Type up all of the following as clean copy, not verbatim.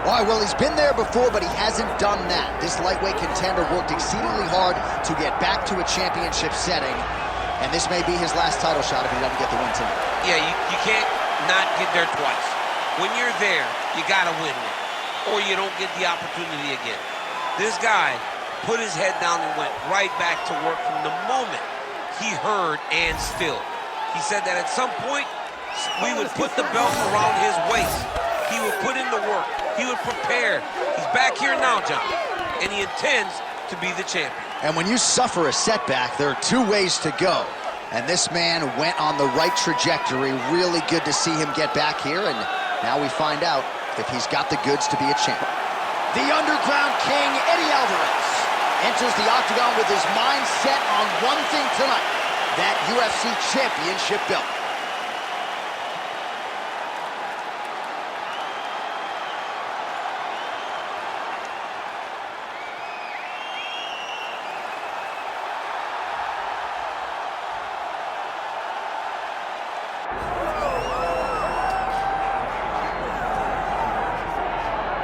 All right, well, he's been there before, but he hasn't done that. This lightweight contender worked exceedingly hard to get back to a championship setting, and this may be his last title shot if he doesn't get the win tonight. Yeah, you can't not get there twice. When you're there, you got to win one, or you don't get the opportunity again. This guy put his head down and went right back to work from the moment he heard and still. He said that at some point, we would put the belt around his waist. He would put in the work. He would prepare. He's back here now, John, and he intends to be the champion. And when you suffer a setback, there are two ways to go. And this man went on the right trajectory. Really good to see him get back here, and now we find out if he's got the goods to be a champion. The Underground King, Eddie Alvarez, enters the octagon with his mind set on one thing tonight, that UFC championship belt.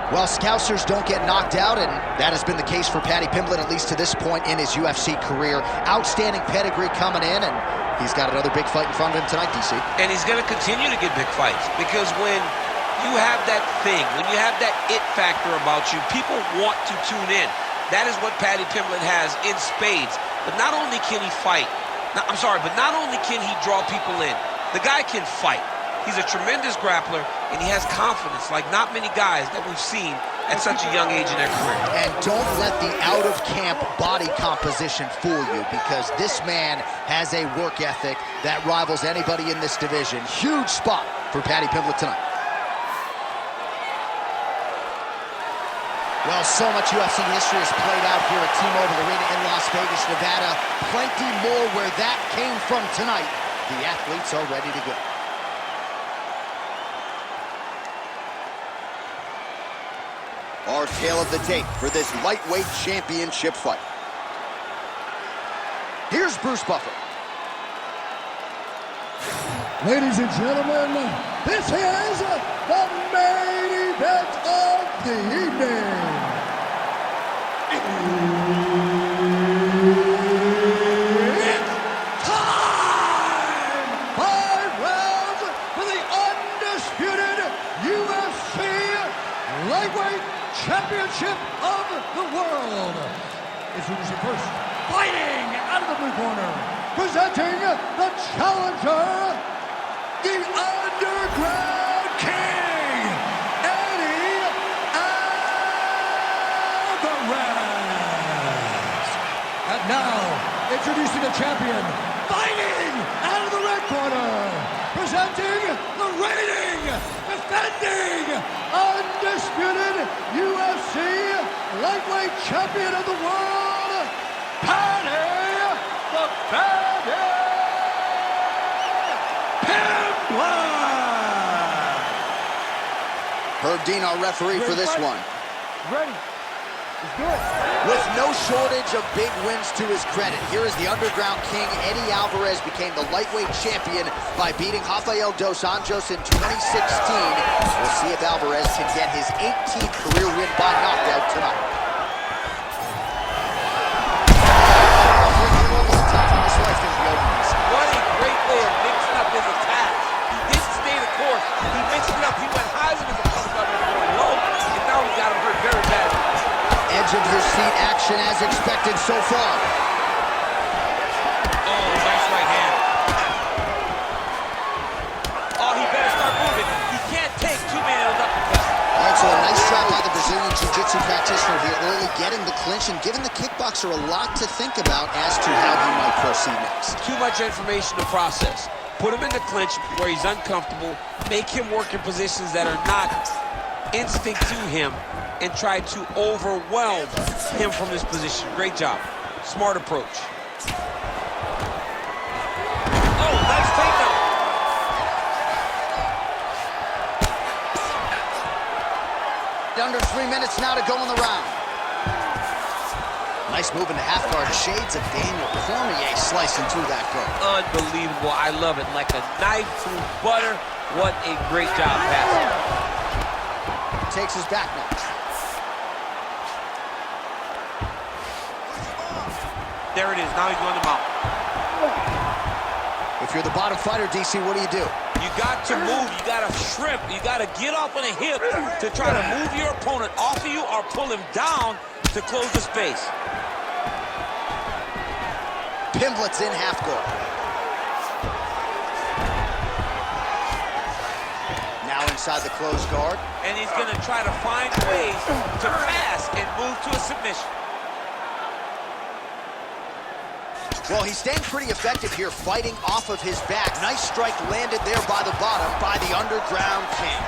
Well, Scousers don't get knocked out, and that has been the case for Paddy Pimblett, at least to this point in his UFC career. Outstanding pedigree coming in, and he's got another big fight in front of him tonight, DC. And he's going to continue to get big fights, because when you have that thing, when you have that it factor about you, people want to tune in. That is what Paddy Pimblett has in spades. But not only can he fight, but not only can he draw people in, the guy can fight. He's a tremendous grappler, and he has confidence like not many guys that we've seen at such a young age in their career. And don't let the out-of-camp body composition fool you, because this man has a work ethic that rivals anybody in this division. Huge spot for Paddy Pimblett tonight. Well, so much UFC history has played out here at T-Mobile Arena in Las Vegas, Nevada. Plenty more where that came from tonight. The athletes are ready to go. Our tale of the tape for this lightweight championship fight. Here's Bruce Buffer. Ladies and gentlemen, this is the main event of the evening. It's time! 5 rounds for the undisputed UFC lightweight championship of the world. Introducing first, fighting out of the blue corner, presenting the challenger, the Underground King, Eddie Alvarez. And now, introducing the champion, fighting out of the red corner, presenting the reigning, defending, undisputed UFC lightweight champion of the world, Paddy the Paddy Pimblett. Herb Dean, our referee for this one. Ready. Let's do it. With no shortage of big wins to his credit, here is the Underground King. Eddie Alvarez became the lightweight champion by beating Rafael dos Anjos in 2016. We'll see if Alvarez can get his 18th career win by knockout tonight. What a great way of mixing up his attacks. He didn't stay the course. He mixed it up. He went high as a post up and going low, and now he got him hurt very badly. Edge of your seat action as expected so far. Oh, nice right hand. Oh, he better start moving. He can't take too many of those uppercuts. All right, so a nice shot by the Brazilian Jiu-Jitsu practitioner here, early getting the clinch and giving the kickboxer a lot to think about as to how he might proceed next. Too much information to process. Put him in the clinch where he's uncomfortable. Make him work in positions that are not instinct to him, and try to overwhelm him from his position. Great job. Smart approach. Oh, nice takedown. Under 3 minutes now to go in the round. Nice move into half guard. Shades of Daniel Cormier slicing through that guard. Unbelievable. I love it. Like a knife through butter. What a great job passing. takes his back now. There it is. Now he's going to mount. If you're the bottom fighter, DC, what do? You got to move. You got to shrimp. You got to get off on a hip to try to move your opponent off of you or pull him down to close the space. Pimblett's in half guard. Now inside the closed guard. And he's going to try to find ways to pass and move to a submission. Well, he's staying pretty effective here, fighting off of his back. Nice strike landed there by the bottom by the underground king.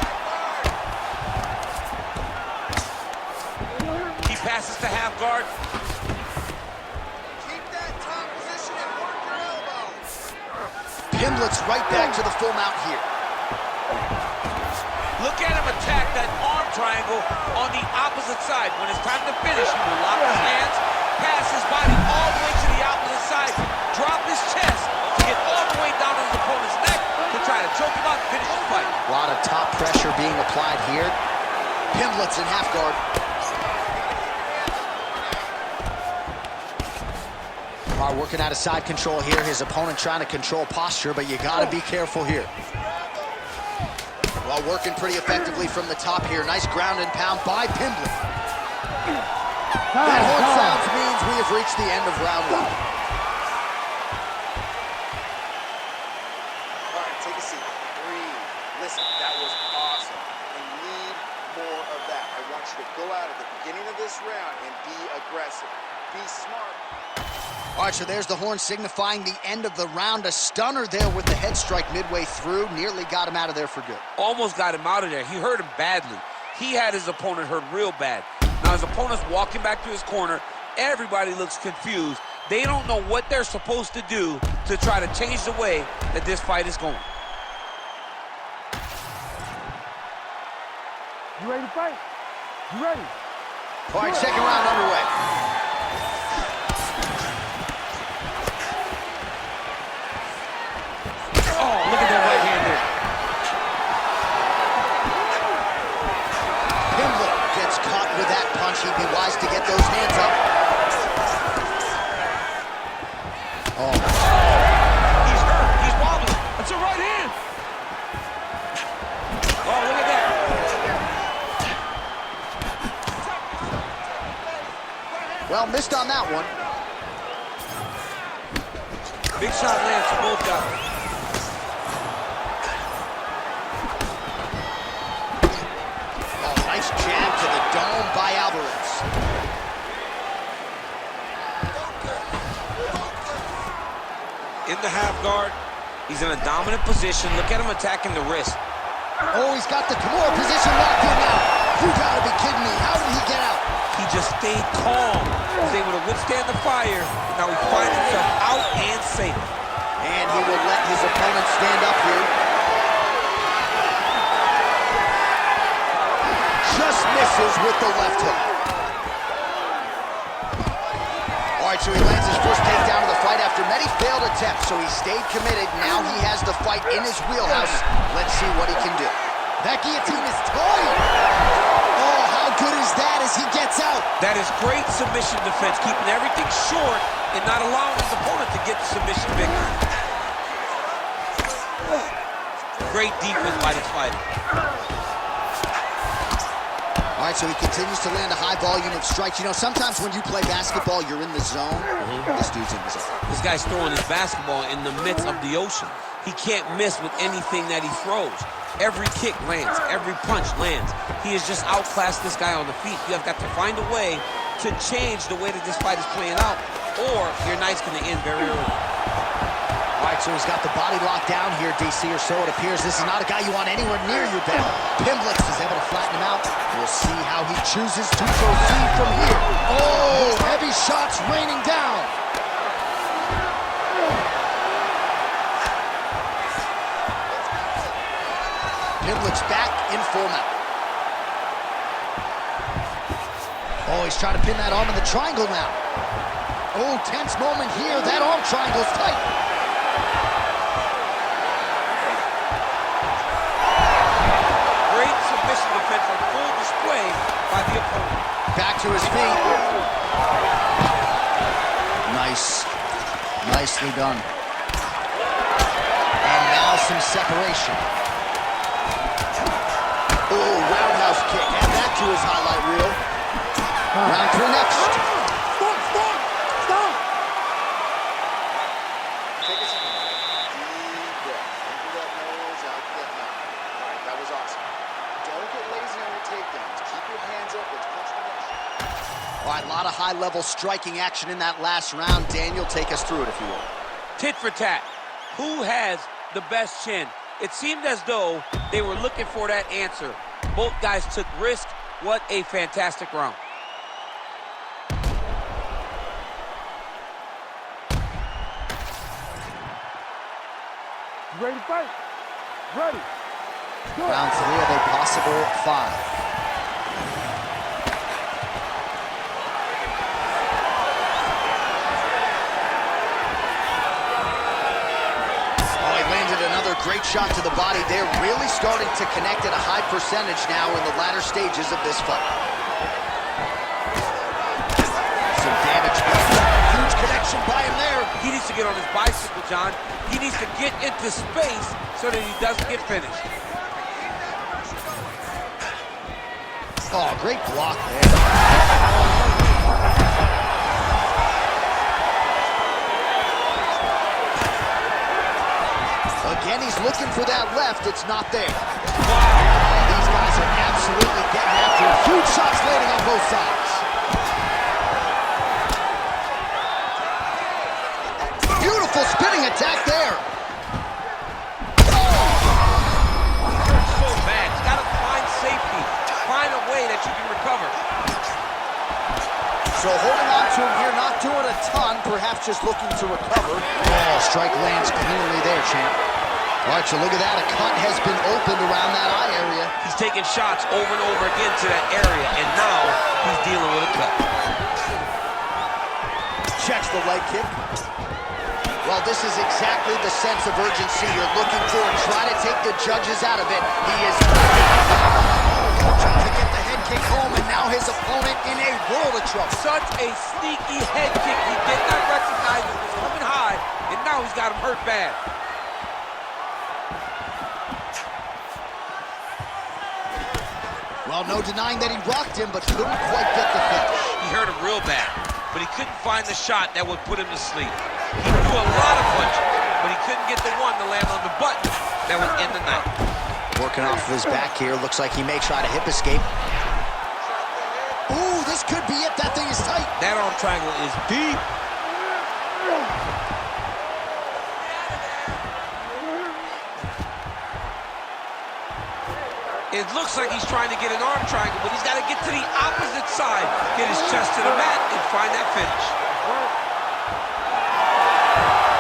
He passes to half guard. Keep that top position and work your elbows. Pimblett's right back to the full mount here. Look at him attack that arm triangle on the opposite side. When it's time to finish, he will lock his hands, pass his body all the way to the opposite side, drop his chest to get all the way down to his opponent's neck to try to choke him out and finish the fight. A lot of top pressure being applied here. Pimblett's in half guard. Working out of side control here. His opponent trying to control posture, but you got to be careful here. Well, working pretty effectively from the top here. Nice ground and pound by Pimblett. That horn sounds means we have reached the end of round one. All right, take a seat. Breathe. Listen, that was awesome. We need more of that. I want you to go out at the beginning of this round and be aggressive. Be smart. All right, so there's the horn signifying the end of the round. A stunner there with the head strike midway through. Nearly got him out of there for good. Almost got him out of there. He hurt him badly. He had his opponent hurt real bad. Now his opponent's walking back to his corner. Everybody looks confused. They don't know what they're supposed to do to try to change the way that this fight is going. You ready to fight? You ready? All right, second round underway. Oh, look at that right hand there. Pimblett gets caught with that punch. He'd be wise to get those hands up. Oh. He's hurt. He's wobbling. That's a right hand. Oh, look at that. Well, missed on that one. Big shot lands for both guys. Nice jab to the dome by Alvarez. In the half guard, he's in a dominant position. Look at him attacking the wrist. Oh, he's got the Kimura position locked in now. You gotta be kidding me. How did he get out? He just stayed calm. He was able to withstand the fire. Now he finds himself out and safe. And he will let his opponent stand up here. Just misses with the left hook. All right, so he lands his first takedown of the fight after many failed attempts, so he stayed committed. Now he has the fight in his wheelhouse. Let's see what he can do. That guillotine is tight. Oh, how good is that as he gets out? That is great submission defense, keeping everything short and not allowing his opponent to get the submission victory. Great defense by this fighter. All right, so he continues to land a high volume of strikes. You know, sometimes when you play basketball, you're in the zone. This dude's in the zone. This guy's throwing his basketball in the midst of the ocean. He can't miss with anything that he throws. Every kick lands. Every punch lands. He has just outclassed this guy on the feet. You have got to find a way to change the way that this fight is playing out, or your night's going to end very early. All right, so he's got the body locked down here, DC, or so it appears. This is not a guy you want anywhere near your bed. Pimblett is able to flatten him out. We'll see how he chooses to proceed from here. Oh, heavy shots raining down. Pimblett's back in full mount. Oh, he's trying to pin that arm in the triangle now. Oh, tense moment here. That arm triangle's tight. Great submission defense on full display. way by the opponent. Back to his feet. Nice. Nicely done. And now some separation. Oh, roundhouse kick. Add that to his highlight reel. Round 3 next. Stop! Stop! Take a second. Deep breath. In through that nose, out through that mouth. All right, that was awesome. Don't get lazy on your takedowns. Keep your hands up. Let's punch the next. All right, a lot of high-level striking action in that last round. Daniel, take us through it, if you will. Tit for tat. Who has the best chin? It seemed as though they were looking for that answer. Both guys took risk. What a fantastic round. You ready to fight? Ready. Go. Round 3 of a possible 5. Another great shot to the body. They're really starting to connect at a high percentage now in the latter stages of this fight. Some damage. Huge connection by him there. He needs to get on his bicycle, John. He needs to get into space so that he doesn't get finished. Oh, great block there. Again, he's looking for that left. It's not there. These guys are absolutely getting after it. Huge shots landing on both sides. Beautiful spinning attack there. So bad. You gotta find safety. Find a way that you can recover. So holding on to him here, not doing a ton, perhaps just looking to recover. Oh, strike lands cleanly there, champ. All right, so look at that. A cut has been opened around that eye area. He's taking shots over and over again to that area, and now he's dealing with a cut. Checks the leg kick. Well, this is exactly the sense of urgency you're looking for. Try to take the judges out of it. He is trying to get the head kick home, and now his opponent in a world of trouble. Such a sneaky head kick. He did not recognize it was coming high, and now he's got him hurt bad. Well, no denying that he rocked him, but couldn't quite get the finish. He hurt him real bad, but he couldn't find the shot that would put him to sleep. He threw a lot of punches, but he couldn't get the one to land on the button that would end the night. Working off of his back here. Looks like he may try to hip escape. Ooh, this could be it. That thing is tight. That arm triangle is deep. It looks like he's trying to get an arm triangle, but he's got to get to the opposite side, get his chest to the mat, and find that finish.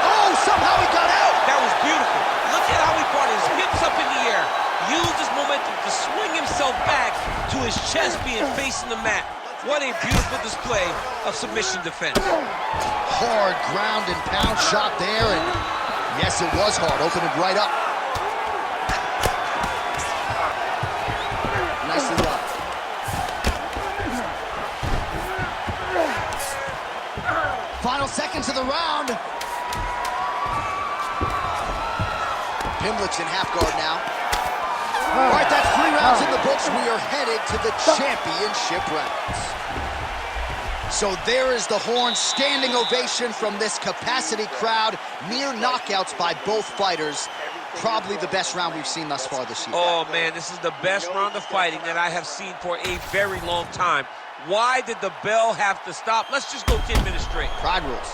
Oh, somehow he got out. That was beautiful. Look at how he brought his hips up in the air, used his momentum to swing himself back to his chest being facing the mat. What a beautiful display of submission defense. Hard ground and pound shot there, and yes, it was hard. Opened it right up. Nicely done. Final seconds of the round. Pimblett's in half guard now. All right, that's 3 rounds in the books. We are headed to the championship rounds. So there is the horn, standing ovation from this capacity crowd. Near knockouts by both fighters. Probably the best round we've seen thus far this year. Oh, man, this is the best round of fighting that I have seen for a very long time. Why did the bell have to stop? Let's just go 10 minutes straight. Pride rules.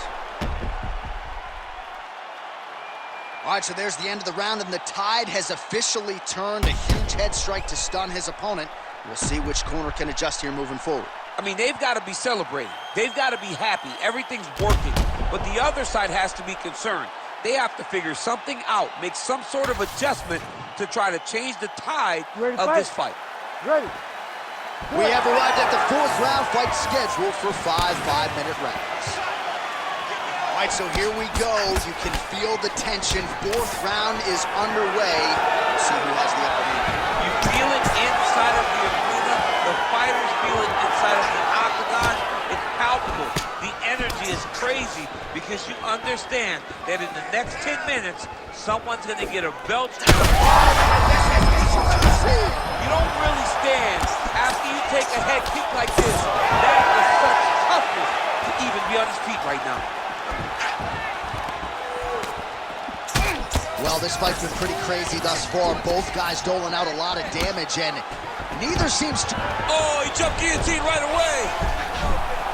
All right, so there's the end of the round, and the tide has officially turned. A huge head strike to stun his opponent. We'll see which corner can adjust here moving forward. I mean, they've got to be celebrating. They've got to be happy. Everything's working. But the other side has to be concerned. They have to figure something out, make some sort of adjustment to try to change the tide of this fight. Ready. We have arrived at the 4th round, fight scheduled for 5 5-minute rounds. All right, so here we go. You can feel the tension. 4th round is underway. Let's see who has the upper hand. You feel it inside of the arena. The because you understand that in the next 10 minutes, someone's going to get a belt down. You don't really stand after you take a head kick like this. That is such toughness to even be on his feet right now. Well, this fight's been pretty crazy thus far. Both guys doling out a lot of damage, and neither seems to... Oh, he jumped guillotine right away.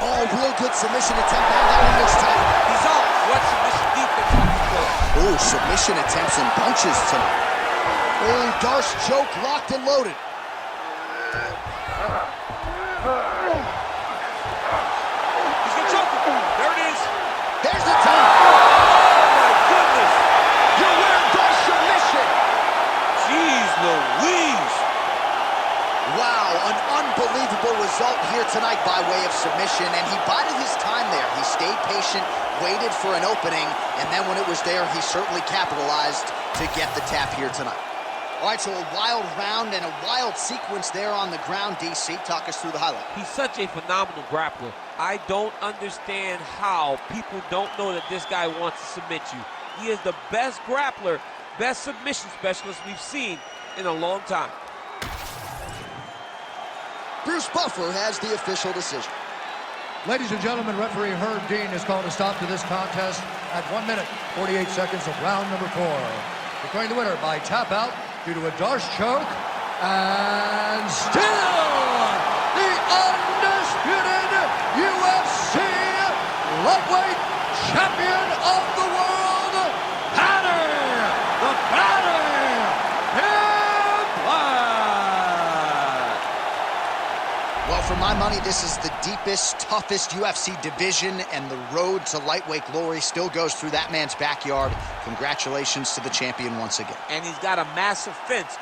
Oh, real good submission attempt. Now that one looks tight. He's out. What submission defense on this boy? Oh, submission attempts and punches tonight. Oh, Darce choke locked and loaded. He's gonna choke him. There it is. There's the tap. Oh, my goodness. You're wearing Darce submission. Jeez Louise. Wow, an unbelievable result here tonight by way of submission, and he bided his time there. He stayed patient, waited for an opening, and then when it was there, he certainly capitalized to get the tap here tonight. All right, so a wild round and a wild sequence there on the ground. DC, talk us through the highlight. He's such a phenomenal grappler. I don't understand how people don't know that this guy wants to submit you. He is the best grappler, best submission specialist we've seen in a long time. Bruce Buffer has the official decision. Ladies and gentlemen, referee Herb Dean has called a stop to this contest at 1 minute, 48 seconds of round number 4. Declaring the winner by tap out due to a Darce choke, and still the undisputed UFC lightweight champion of the world, Paddy Pimblett. Well, for my money, this is the deepest, toughest UFC division, and the road to lightweight glory still goes through that man's backyard. Congratulations to the champion once again. And he's got a massive fence